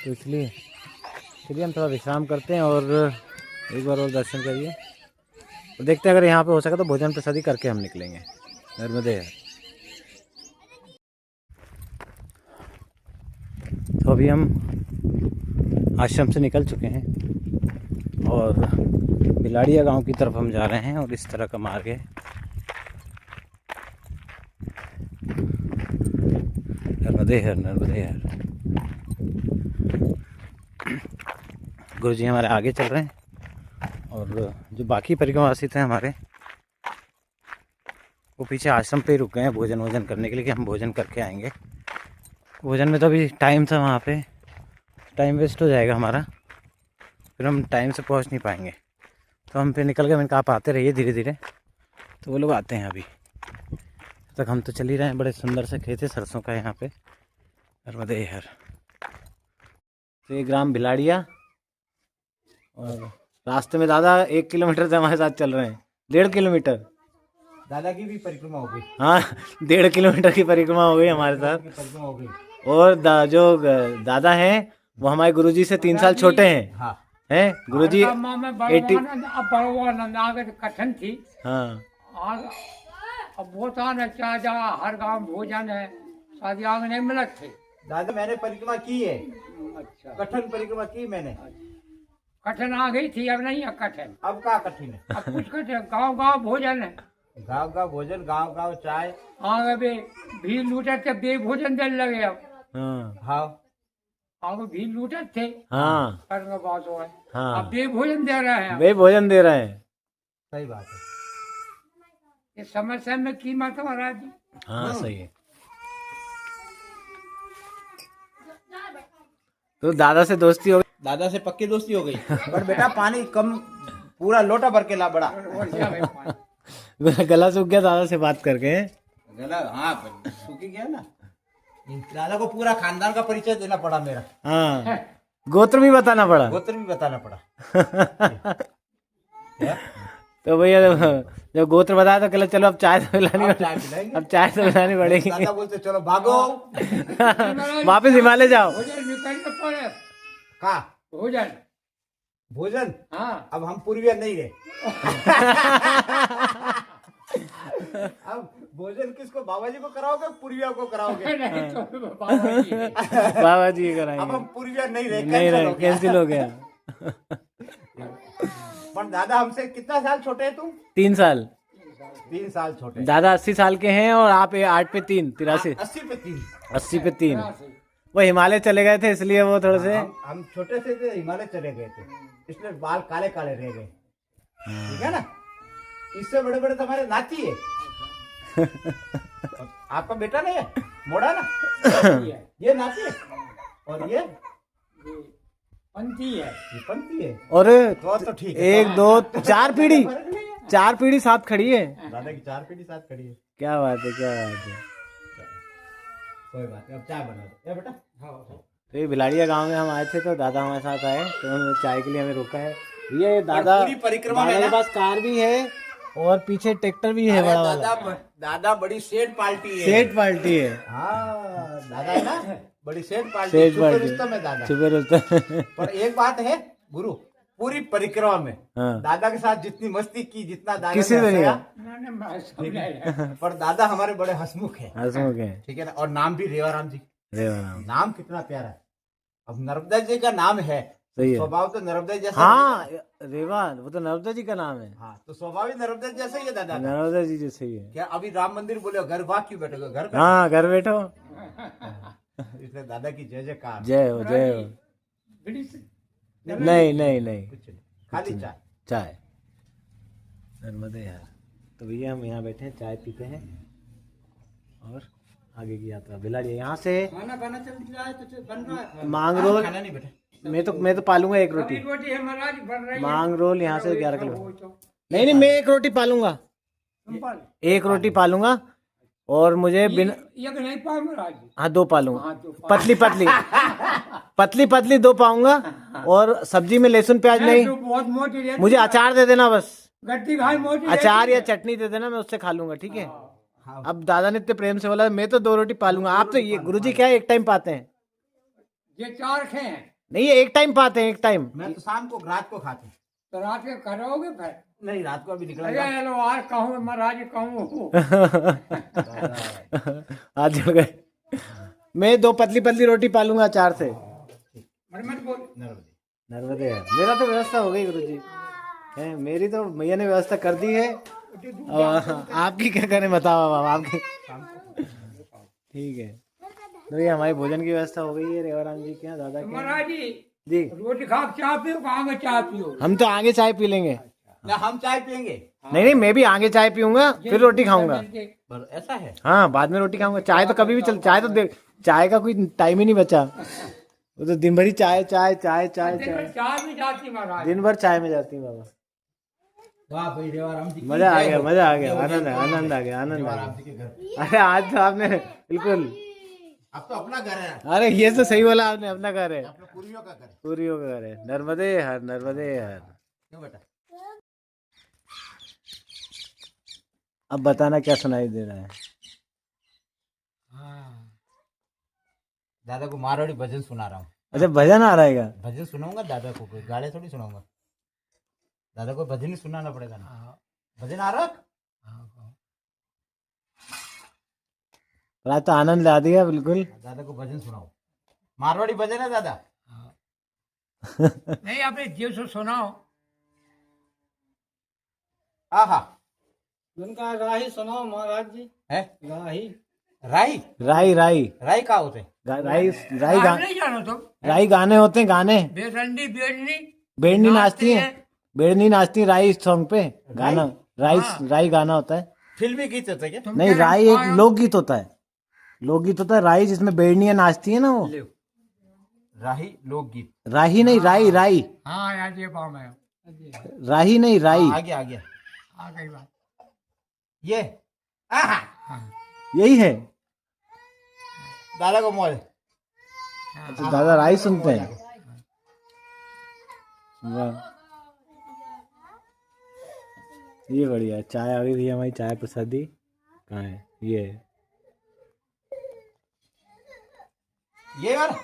तो इसलिए चलिए हम थोड़ा विश्राम करते हैं और एक बार और दर्शन करिए। और देखते हैं अगर यहाँ पे हो सके तो भोजन प्रसादी करके हम निकलेंगे। नर्मदे है। तो अभी हम आश्रम से निकल चुके हैं और बिलाड़िया गांव की तरफ हम जा रहे हैं, और इस तरह का मार्ग है। नर्मदे हर, नर्मदे हर। गुरुजी हमारे आगे चल रहे हैं, और जो बाकी परिक्रमावासी थे हमारे, वो पीछे आश्रम पे ही रुक गए हैं भोजन वोजन करने के लिए, कि हम भोजन करके आएंगे। भोजन में तो अभी टाइम था, वहाँ पे टाइम वेस्ट हो जाएगा हमारा, फिर हम टाइम से पहुँच नहीं पाएंगे। तो हम फिर निकल गए। मैंने कहा आप आते रहिए धीरे धीरे, तो वो लोग आते हैं अभी तक। हम तो चल ही रहे हैं। बड़े सुंदर से खेत है सरसों का यहाँ पे, नर्मदे हर। तो ये ग्राम बिलाड़िया, और रास्ते में दादा 1 किलोमीटर से हमारे साथ चल रहे हैं, 1.5 किलोमीटर। दादा की भी परिक्रमा हो गई। हाँ 1.5 किलोमीटर की परिक्रमा हो गई हमारे साथ। परिक्रमा हो गई। और जो दादा हैं वो हमारे गुरुजी से 3 साल छोटे हैं। हाँ हैं गुरुजी 80। कठिन थी। हाँ अब वो था न, क्या जा हर गांव भोजन है, शादी आग नहीं मिलत थे। दादा मैंने परिक्रमा की है, अच्छा कठिन परिक्रमा की मैंने। कठिन आ गई थी, अब नहीं है कठिन। अब क्या कठिन है? अब कुछ कठिन, गांव गांव भोजन है, गाँव का भोजन, गाँव गाँव चाय। आगे भी लूटत थे, बे भोजन देने लगे। अब हाँ हाँ आगे भी लूटत थे, हाँ करने बात हो है। हाँ, अब बे भोजन दे रहे हैं। वे भोजन दे रहे हैं। सही बात है। ये समस्या में कीमत है महाराज जी। हाँ सही है। तो दादा से दोस्ती हो गई। दादा से पक्की दोस्ती हो गई। पर बेटा पानी कम, पूरा लोटा भर के ला बड़ा। मेरा गला सूख गया दादा से बात करके। गला हाँ सूखी गया ना। दादा को पूरा खानदान का परिचय देना पड़ा मेरा। हाँ गोत्र भी बताना पड़ा। गोत्र भी बताना पड़ा। तो भैया जब गोत्र बताया तो कहला चलो अब चाय तो पिलानी अब चाय तो पिलानी पड़ेगी। दादा बोलते चलो भागो। वापिस हिमालय जाओ। भोजन निकलने पड़े। कहा भोजन भोजन हाँ अब हम पूर्विया नहीं रहे। अब भोजन किसको, बाबा जी को कराओगे, पूर्विया को कराओगे? नहीं तो बाबा जी बाबा जी अब कराएंगे। हम पूर्विया नहीं रहे, नहीं cancel रहे, हो गया। कैंसिल हो गया। पर दादा हमसे कितना साल छोटे हैं तुम? 3 साल। 3 साल छोटे। दादा 80 साल के हैं और आप 8 पे 3, 83। 80 पे 3। 80 पे 3। वो हिमालय चले गए थे इसलिए वो थोड़े से। हम छोटे से थे, हिमालय चले गए थे, इसलिए बाल काले काले रह गए। ठीक है ना? इससे बड़े बड़े तो हमारे नाती है। आपका बेटा नहीं है, मोड़ा ना? ये नाती है और ये पंथी है। ये पंथी है। और तो ठीक है। 1 2 4 पीढ़ी, 4 पीढ़ी साथ खड़ी है। दादा की 4 पीढ़ी साथ खड़ी है। क्या बात है, क्या बात है। कोई बात नहीं, अब चाय बना दो। ये बेटा तो ये बिलाड़िया गांव में हम आए थे तो दादा हमारे साथ आए, तो उन्होंने चाय के लिए हमें रोका है। ये दादा, पूरी परिक्रमा में दादा के ना? पास कार भी है और पीछे ट्रैक्टर भी है बड़ा वाला। दादा बड़ी सेठ पार्टी है। सेठ पार्टी है। हाँ दादा है ना, बड़ी सेठ पार्टी। सेठ छुपे पार्टी। रुस्तम है दादा। छुपे रुस्तम। पर एक बात है गुरु, पूरी परिक्रमा में हाँ। दादा के साथ जितनी मस्ती की, जितना दादा किसी ने ने नहीं हंसाया, मैंने मैं समझाया। पर दादा हमारे बड़े हंसमुख है। हंसमुख है। ठीक है ना? और नाम भी रेवाराम जी। रेवाराम नाम कितना प्यारा है। अब नर्मदा जी का नाम है, सही है। स्वभाव तो नर्मदा जैसा। हाँ रेवा, वो तो नर्मदा जी का नाम है। हाँ, तो स्वभाव ही नर्मदा जैसा ही है दादा का। नर्मदा जी जैसे ही है। क्या अभी राम मंदिर बोले, घर भाग क्यों बैठोगे? घर पे। हाँ घर बैठो। इसलिए दादा की जय जयकार। जय हो, जय हो। बीड़ी से- नहीं नहीं नहीं, कुछ नहीं, खाली चाय। चाय। नर्मदे यार। तो भैया हम यहाँ बैठे हैं, चाय पीते हैं और आगे की यात्रा बिलाड़ी यहाँ से खाना खाना चल रहा है तो बन रहा है। मांग रोल। खाना नहीं बेटा। मैं तो पालूंगा 1 रोटी। अभी रोटी है महाराज बन रही है। मांग रोल यहाँ से 11 किलो। वो तो नहीं नहीं, मैं 1 रोटी पालूंगा, सिंपल। 1 रोटी पालूंगा। और मुझे बिन ये नहीं पाओ महाराज। हाँ 2 पालूंगा। हाँ, 2 पाओ। पतली पतली पतली पतली 2 पाऊंगा। और सब्जी में लहसुन प्याज नहीं, तो बहुत मोटी रहती मुझे है। अचार दे देना बस। गट्टी भाई मोटी अचार रहती या है। चटनी दे देना, मैं उससे खा लूंगा। ठीक है। हाँ। अब दादा ने इतने प्रेम से बोला, मैं तो 2 रोटी पालूंगा। आप तो ये गुरुजी क्या है, 1 टाइम पाते हैं? ये 4 खे हैं नहीं ये 1 टाइम पाते हैं, 1 टाइम। मैं तो शाम को रात को खाते। तो रात के करोगे फिर? नहीं, रात को अभी निकला अरे हेलो यार कहूँ महाराज कहूँ। हाथ जोड़ गए। मैं 2 पतली पतली रोटी पालूंगा अचार से। मत बोल। नर्मदे यार, मेरा तो व्यवस्था हो गई गुरुजी है, मेरी तो मैया ने व्यवस्था कर दी है। अब आपकी क्या करें बताओ अब आपकी। ठीक है, तो ये हमारी भोजन की व्यवस्था हो गई है रेवाराम जी के यहाँ, दादा के यहाँ। महाराज जी जी रोटी खा के चाय पियो, कहाँ में चाय पियो? हम तो आगे चाय पी लेंगे। ना, हम चाय पियेंगे। नहीं नहीं, मैं भी आगे चाय पीऊंगा फिर रोटी खाऊंगा। पर ऐसा है। हाँ बाद में रोटी खाऊंगा। चाय तो कभी भी चल, चाय तो चाय का कोई टाइम ही नहीं बचा। वो तो दिन भर ही चाय चाय चाय चाय दिन चाय, में चाय भी जाती महाराज। दिन भर चाय में जाती है बाबा। वाह भाई, रेवाराम जी की मजा आ जय गया, हो। मजा आ गया, जय हो, आनंद जय है, हो। आनंद आ गया, आनंद आ रेवाराम गया। जी के घर। अरे आज तो आपने बिल्कुल, अब तो अपना घर है। अरे ये तो सही बोला आपने, अपना घर है, अपने पूर्वियों का घर। पूरी का घर है। नर्मदे हर, नर्मदे हर। क्यों बेटा? अब बताना क्या सुनाई दे रहा है। दादा को मारवाड़ी भजन सुना रहा हूँ। अच्छा भजन आ रहेगा। भजन सुनाऊंगा दादा को, कोई गाने थोड़ी सुनाऊंगा। दादा को भजन ही सुनाना पड़ेगा ना। भजन आ रहा है? आज तो आनंद ला दिया बिल्कुल। दादा को भजन सुनाओ। मारवाड़ी भजन है दादा। नहीं अपने जीव से सुनाओ। आहा, उनका राही सुनाओ महाराज जी। है राही राई। राई राई राई का होते? राई राई आप नहीं जानो तुम? राई गाने होते हैं, गाने। बेरंडी बेरनी बेड़नी नाचती है, हैं। बेड़नी नाचती है राई सॉन्ग पे। गाना राई, राई गाना होता है। फिल्मी गीत होते क्या? तुम नहीं, कह रहे राई हो, एक लोकगीत होता है। लोकगीत होता है राई, जिसमें बेड़नियां नाचती है ना वो। राही लोकगीत। राही नहीं, राई राई। हाँ यार ये पाओ मैं राही नहीं, राई। आ गया आ गया। आ गई बात। ये आहा, यही है। दादा को मोल। तो दादा राई सुनते हैं। वाह, ये बढ़िया। चाय आ गई थी हमारी, चाय प्रसादी कहाँ है? ये है। ये वाला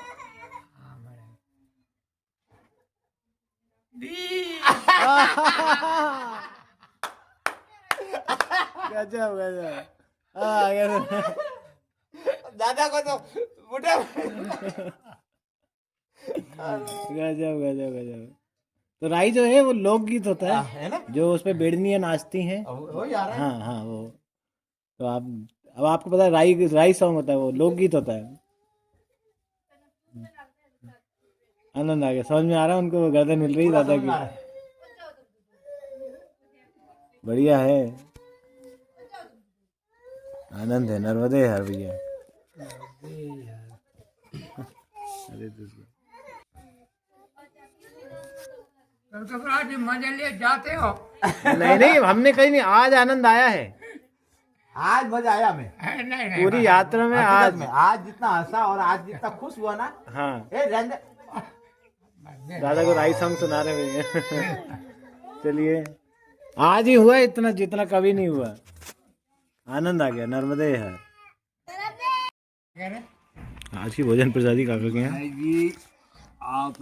गजब गजब। गजब दादा को तो बुढ़ा गजब गजब गजब। तो राई जो है वो लोकगीत होता है ना? जो उस पे बेड़नियां नाचती हैं। वही आ रहा है। हाँ हाँ वो। तो आप अब आपको पता है राई राई सॉन्ग होता है, वो लोकगीत होता है। आनंद आ गया, समझ में आ रहा है उनको, गर्दन मिल रही दादा की। बढ़िया है, आनंद है। नर्मदे हर भैया। अरे तो आज मजे ले जाते हो? नहीं नहीं, हमने कहीं नहीं, आज आनंद आया है। आज मजा आया हमें नहीं नहीं, पूरी यात्रा में आज आज जितना हंसा और आज जितना खुश हुआ ना। हाँ, दादा को राई सॉन्ग सुना रहे भैया। चलिए, आज ही हुआ इतना जितना कभी नहीं हुआ। आनंद आ गया। नर्मदे है। आज की भोजन प्रसादी काका के यहाँ जी आप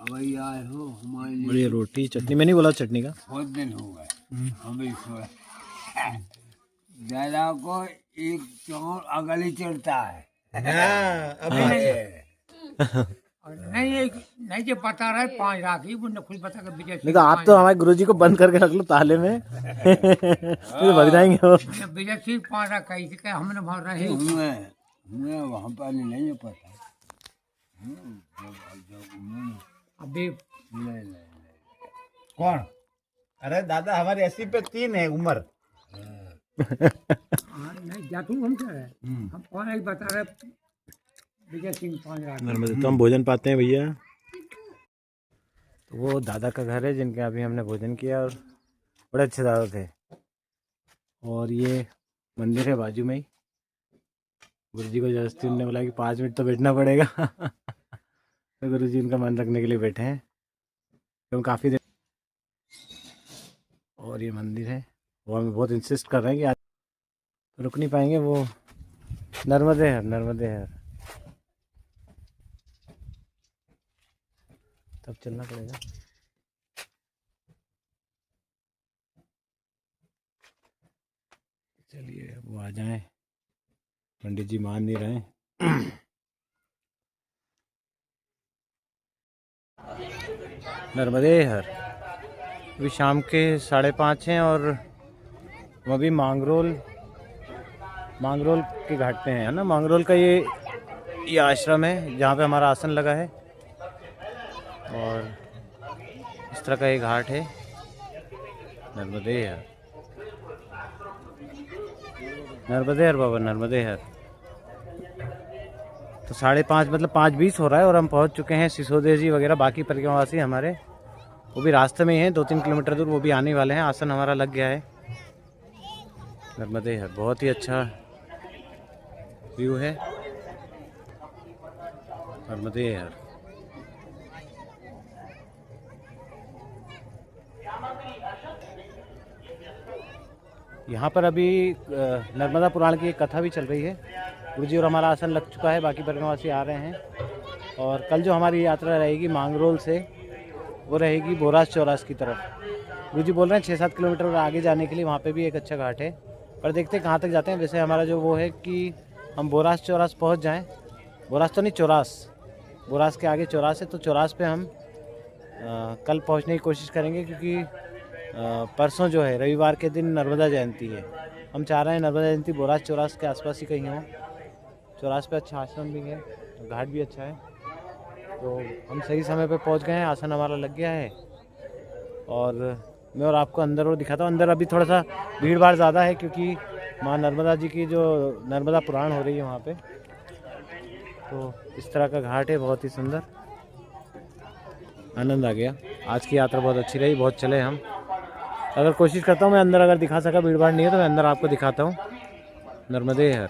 अवई आए हो हमारे लिए, बढ़िया रोटी चटनी। मैंने बोला चटनी का। बहुत दिन हो गए हमें दादा को एक चौर अगल ही चढ़ता है। नहीं नहीं जो बता रहे 5 राखी उन्हें खुद बता कर विजय नहीं तो आप तो हमारे गुरुजी को बंद करके रख लो ताले में। तो भग जाएंगे वो। विजय सिंह 5 राख कही थी हमने वहाँ रहे। हमें वहाँ पर नहीं पता। अभी कौन? अरे दादा हमारी 80 पे 3 है उम्र। नहीं जातू हम क्या है, हम 5 राख बता रहे विजय सिंह 5 राख। नर्मदे। तो हम भोजन पाते हैं भैया। तो वो दादा का घर है जिनके अभी हमने भोजन किया और बड़े अच्छे दादा थे। और ये मंदिर है बाजू में ही। गुरुजी को जबरदस्ती उन्होंने बोला कि 5 मिनट तो बैठना पड़ेगा। तो गुरुजी उनका मन रखने के लिए बैठे हैं क्यों काफ़ी देर। और ये मंदिर है, वो हमें बहुत इंसिस्ट कर रहे हैं कि आज रुक नहीं पाएंगे। वो नर्मदे है, नर्मदे है। तब चलना पड़ेगा। चलिए वो आ जाएं, पंडित जी मान नहीं रहे। नर्मदे हर। अभी शाम के 5:30 हैं और हम अभी मांगरोल के घाट पे हैं, है ना। मांगरोल का ये आश्रम है जहाँ पे हमारा आसन लगा है। और इस तरह का ये घाट है। नर्मदे हर, नर्मदे हर बाबा, नर्मदे हर। तो 5:30 मतलब 5:20 हो रहा है और हम पहुंच चुके हैं। सिसोदिया जी वगैरह बाकी परिक्रमावासी हमारे वो भी रास्ते में ही हैं, 2-3 किलोमीटर दूर, वो भी आने वाले हैं। आसन हमारा लग गया है। नर्मदे हर बहुत ही अच्छा व्यू है। नर्मदे हर। यहाँ पर अभी नर्मदा पुराण की एक कथा भी चल रही है। गुरुजी और हमारा आसन लग चुका है, बाकी परिक्रमावासी आ रहे हैं। और कल जो हमारी यात्रा रहेगी मांगरोल से, वो रहेगी बोरास चौरास की तरफ। गुरुजी बोल रहे हैं 6-7 किलोमीटर और आगे जाने के लिए वहाँ पे भी एक अच्छा घाट है, पर देखते हैं कहाँ तक जाते हैं। वैसे हमारा जो वो है कि हम बोरास चौरास पहुँच जाएँ। बोरास तो नहीं, चौरास। बोरास के आगे चौरास है, तो चौरास पे हम कल पहुँचने की कोशिश करेंगे, क्योंकि परसों जो है रविवार के दिन नर्मदा जयंती है। हम चाह रहे हैं नर्मदा जयंती बोरास चौरास के आसपास ही कहीं हो। चौरास पे अच्छा आश्रम भी है, घाट भी अच्छा है। तो हम सही समय पे पहुंच गए हैं, आसन हमारा लग गया है। और मैं और आपको अंदर और दिखाता हूँ। अंदर अभी थोड़ा सा भीड़ भाड़ ज़्यादा है, क्योंकि माँ नर्मदा जी की जो नर्मदा पुराण हो रही है वहाँ पे। तो इस तरह का घाट है, बहुत ही सुंदर। आनंद आ गया। आज की यात्रा बहुत अच्छी रही, बहुत चले हम। अगर कोशिश करता हूँ मैं अंदर, अगर दिखा सका, भीड़ भाड़ नहीं है तो मैं अंदर आपको दिखाता हूँ। नर्मदे हर।